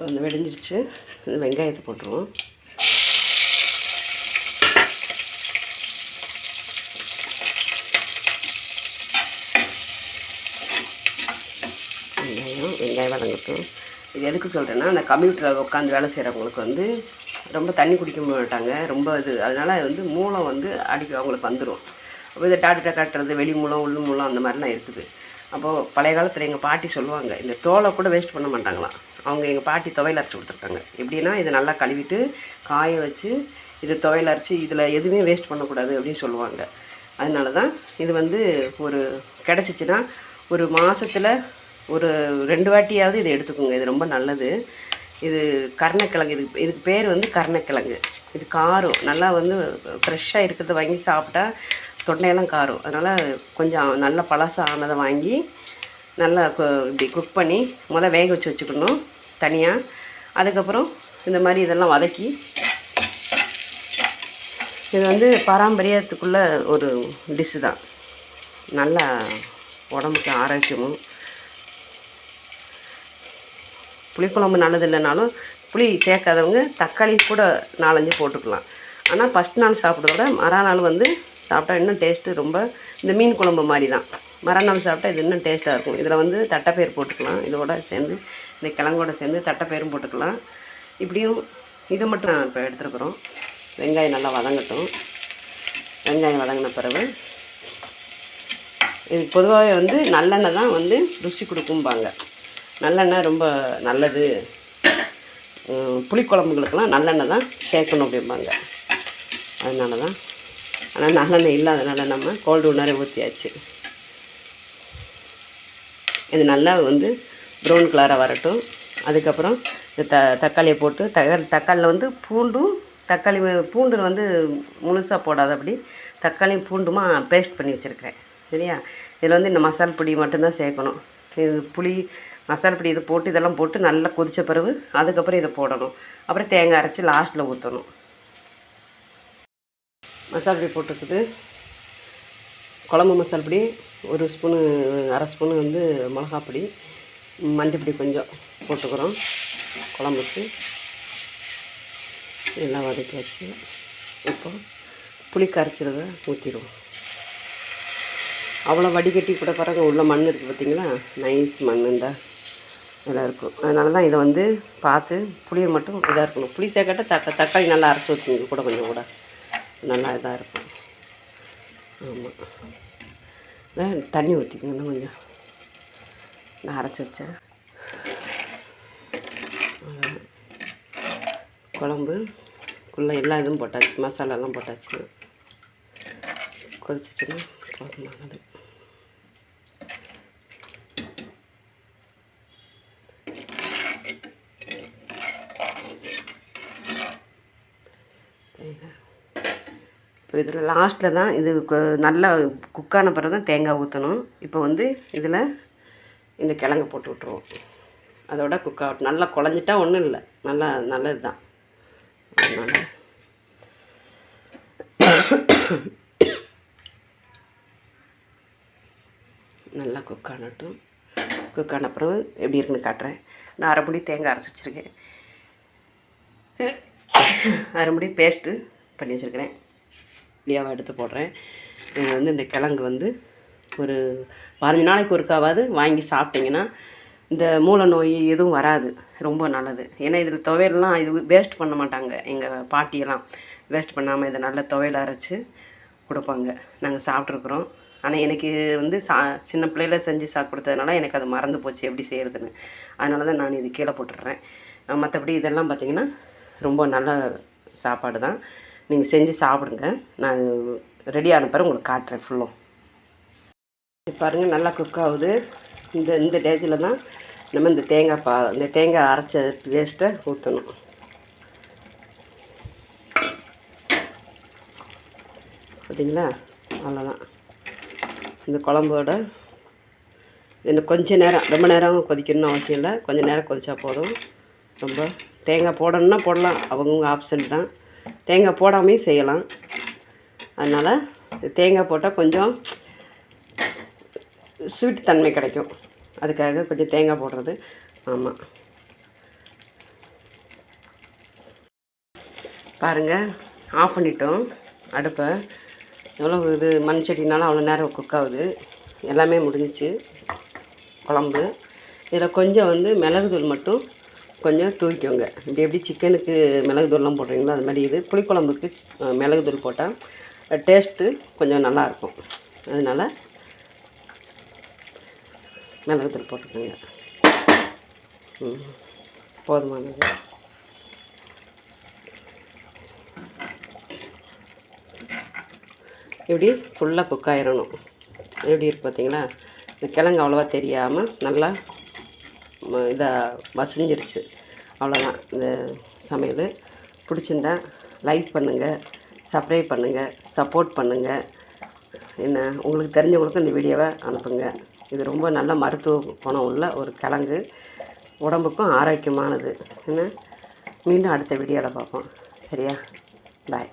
வந்து வெடிஞ்சிருச்சு. வெங்காயத்தை போட்டுருவோம். வெங்காயம் வதங்கட்டும். இது எதுக்கு சொல்கிறேன்னா, அந்த கம்ப்யூட்டரில் உட்காந்து வேலை செய்கிறவங்களுக்கு வந்து ரொம்ப தண்ணி குடிக்க மாட்டாங்க, ரொம்ப இது. அதனால் வந்து மூலம் வந்து அவங்களுக்கு வந்துடும். அப்போ இதை டாக்டரை காட்டுறது வெளி மூலம் உள் மூலம் அந்த மாதிரிலாம் இருக்குது. அப்போது பழைய காலத்தில் எங்கள் பாட்டி சொல்லுவாங்க, இந்த தோலை கூட வேஸ்ட் பண்ண மாட்டாங்களாம். அவங்க எங்கள் பாட்டி துவையல் அரைச்சி கொடுத்துருக்காங்க. எப்படின்னா, இதை நல்லா கழுவிட்டு காய வச்சு இது துவையல் அரைச்சி இதில் எதுவுமே வேஸ்ட் பண்ணக்கூடாது அப்படின்னு சொல்லுவாங்க. அதனால தான் இது வந்து ஒரு கிடச்சிச்சின்னா ஒரு மாதத்தில் ஒரு 2 வாட்டியாவது இதை எடுத்துக்கோங்க. இது ரொம்ப நல்லது. இது கருணக்கிழங்கு. இதுக்கு பேர் வந்து கருணக்கிழங்கு. இது காரம் நல்லா வந்து ஃப்ரெஷ்ஷாக இருக்கிறத வாங்கி சாப்பிட்டா தொண்டையெல்லாம் காரம். அதனால் கொஞ்சம் நல்ல பழசாக ஆனதை வாங்கி நல்லா இப்படி குக் பண்ணி வேக வச்சு வச்சுக்கணும் தனியாக. அதுக்கப்புறம் இந்த மாதிரி இதெல்லாம் வதக்கி இது வந்து பாரம்பரியத்துக்குள்ள ஒரு டிஷ்ஷு தான். நல்லா உடம்புக்கு ஆரோக்கியமும். புளிக்குழம்பு நல்லது இல்லைனாலும் புளி சேர்க்காதவங்க தக்காளி கூட 4-5 போட்டுக்கலாம். ஆனால் ஃபஸ்ட் நாள் சாப்பிட்றத மறுநாள் வந்து சாப்பிட்டா இன்னும் டேஸ்ட்டு ரொம்ப இந்த மீன் குழம்பு மாதிரி தான். மறுநாள் சாப்பிட்டா இது இன்னும் டேஸ்ட்டாக இருக்கும். இதில் வந்து தட்டைப்பயிறு போட்டுக்கலாம். இதோட சேர்ந்து இந்த கிழங்கோட சேர்ந்து தட்டைப்பயிரும் போட்டுக்கலாம். இப்படியும் இது மட்டும் நான் இப்போ எடுத்துருக்குறோம். வெங்காயம் நல்லா வதங்கட்டும். வெங்காயம் வதங்கின பிறகு இது பொதுவாகவே வந்து நல்லெண்ணெய் தான் வந்து ருசி கொடுக்கும்பாங்க. நல்லெண்ணெய் ரொம்ப நல்லது. புளிக்குழம்புகளுக்கெல்லாம் நல்லெண்ணெய் தான் சேர்க்கணும் அப்படிம்பாங்க. அதனால தான். ஆனால் நல்லெண்ணெய் இல்லாதனால நம்ம கோல்டு உணரை ஊற்றியாச்சு. இது நல்லா வந்து ப்ரௌன் கலராக வரட்டும். அதுக்கப்புறம் இந்த தக்காளியை போட்டு தக்காளியில் வந்து பூண்டு வந்து முழுசாக போடாத அப்படி தக்காளியும் பூண்டுமா பேஸ்ட் பண்ணி வச்சுருக்கிறேன். சரியா? இதில் வந்து இந்த மசால் பொடி மட்டும்தான் சேர்க்கணும். இது புளி மசால் பொடி இது போட்டு இதெல்லாம் போட்டு நல்லா கொதித்த பிறகு அதுக்கப்புறம் இதை போடணும். அப்புறம் தேங்காய் அரைச்சி லாஸ்ட்டில் ஊற்றணும். மசால் பொடி போட்டுருக்குது. குழம்பு மசால் பொடி 1 ஸ்பூனு 1/2 ஸ்பூனு வந்து மிளகாப்பொடி, மஞ்சப்பொடி கொஞ்சம் போட்டுக்கிறோம் குழம்புக்கு. எல்லாம் வதக்கி வச்சு இப்போ புளி கரைச்சிறத ஊற்றிடுவோம். அவ்வளோ வடிகட்டி கூட பாருங்க, உள்ள மண் இருக்குது பார்த்திங்களா, நைஸ் மண் இந்த இதெல்லாம் இருக்கும். அதனால தான் இதை வந்து பார்த்து புளியை மட்டும் இதாக இருக்கணும். புளி சேர்க்கட்ட தக்காளி நல்லா அரைச்சி ஊற்றிங்க கூட கொஞ்சம் கூட நல்லா இதாக இருக்கும். ஆமாம், தண்ணி ஊற்றிக்கோங்க கொஞ்சம். நான் அரைச்சி வச்சேன் குழம்புக்குள்ளே எல்லா இதுவும் போட்டாச்சு, மசாலாலாம் போட்டாச்சு. கொதிச்சிச்சுன்னா போதுமானது. இப்போ இதில் லாஸ்ட்டில் தான் இது நல்லா குக்கான பிறகு தான் தேங்காய் ஊற்றணும். இப்போ வந்து இதில் இந்த கிழங்கு போட்டு விட்ருவோம். அதோட குக்காகட்டும். நல்லா குழஞ்சிட்டா ஒன்றும் இல்லை, நல்லது தான். அதனால் நல்லா குக்கானட்டும். குக்கான பிறகு எப்படி இருக்குன்னு காட்டுறேன். நான் 1/2 முடி தேங்காய் அரைச்சி வச்சுருக்கேன். 1/2 முடி பேஸ்ட்டு பண்ணி வச்சுருக்கிறேன். இப்படியாவை எடுத்து போடுறேன். வந்து இந்த கிழங்கு வந்து ஒரு 15 நாளைக்கு ஒருக்காவது வாங்கி சாப்பிட்டிங்கன்னா இந்த மூல நோய் எதுவும் வராது. ரொம்ப நல்லது. ஏன்னா இதில் துவையல்லாம் இது வேஸ்ட் பண்ண மாட்டாங்க. எங்கள் பாட்டியெல்லாம் வேஸ்ட் பண்ணாமல் இதை நல்லா துவையல் அரைச்சி கொடுப்பாங்க. நாங்கள் சாப்பிட்ருக்குறோம். ஆனால் எனக்கு வந்து சின்ன பிள்ளையில செஞ்சு கொடுத்ததுனால எனக்கு அது மறந்து போச்சு எப்படி செய்கிறதுன்னு. அதனால தான் நான் இது கீழே போட்டுடுறேன். மற்றபடி இதெல்லாம் பார்த்திங்கன்னா ரொம்ப நல்ல சாப்பாடு தான். நீங்கள் செஞ்சு சாப்பிடுங்க. நான் ரெடி ஆன பிறகு உங்களுக்கு காட்டுறேன் ஃபுல்லும். பாருங்கள், நல்லா குக் ஆகுது. இந்த டேஜில் தான் நம்ம இந்த தேங்காய் அரைச்ச பேஸ்ட்டை ஊற்றணும். பார்த்தீங்களா? அவ்வளோதான். இந்த குழம்போட இன்னும் கொஞ்சம் நேரம், ரொம்ப நேரம் கொதிக்கணும்னு அவசியம் இல்லை. கொஞ்சம் நேரம் கொதிச்சா போதும். ரொம்ப தேங்காய் போடணுன்னா போடலாம், அவங்கவுங்க ஆப்ஷன் தான். தேங்காய் போடாமையும் செய்யலாம். அதனால் தேங்காய் போட்டால் கொஞ்சம் ஸ்வீட் தன்மை கிடைக்கும். அதுக்காக கொஞ்சம் தேங்காய் போடுறது. ஆமாம், பாருங்கள், ஆஃப் பண்ணிட்டோம் அடுப்பை. எவ்வளோ இது மண் சட்டினாலும் அவ்வளோ நேரம் குக் ஆகுது. எல்லாமே முடிஞ்சிச்சு குழம்பு. இதில் கொஞ்சம் வந்து மிளகுத்தூள் மட்டும் கொஞ்சம் தூக்கிக்கோங்க. இப்படி எப்படி சிக்கனுக்கு மிளகுத்தூள்லாம் போடுறீங்களோ அது மாதிரி இது புளிக்குழம்புக்கு மிளகுத்தூள் போட்டால் டேஸ்ட்டு கொஞ்சம் நல்லாயிருக்கும். அதனால் மிளகுத்தூள் போட்டுக்கோங்க. போதுமானது. இப்படி ஃபுல்லாக குக் ஆயிடணும். எப்படி இருக்குது பார்த்தீங்களா? இந்த கிழங்கு அவ்வளோவா தெரியாமல் நல்லா இதாக மசிஞ்சிருச்சு. அவ்வளோதான் இந்த சமையல். பிடிச்சிருந்தா லைக் பண்ணுங்கள், சப்ஸ்கிரைப் பண்ணுங்கள், சப்போர்ட் பண்ணுங்கள். என்ன உங்களுக்கு தெரிஞ்சவங்களுக்கு இந்த வீடியோவை அனுப்புங்க. இது ரொம்ப நல்ல மருத்துவ குணம் உள்ள ஒரு கிழங்கு, உடம்புக்கும் ஆரோக்கியமானது. என்ன மீண்டும் அடுத்த வீடியோவில் பார்ப்போம். சரியா? பாய்.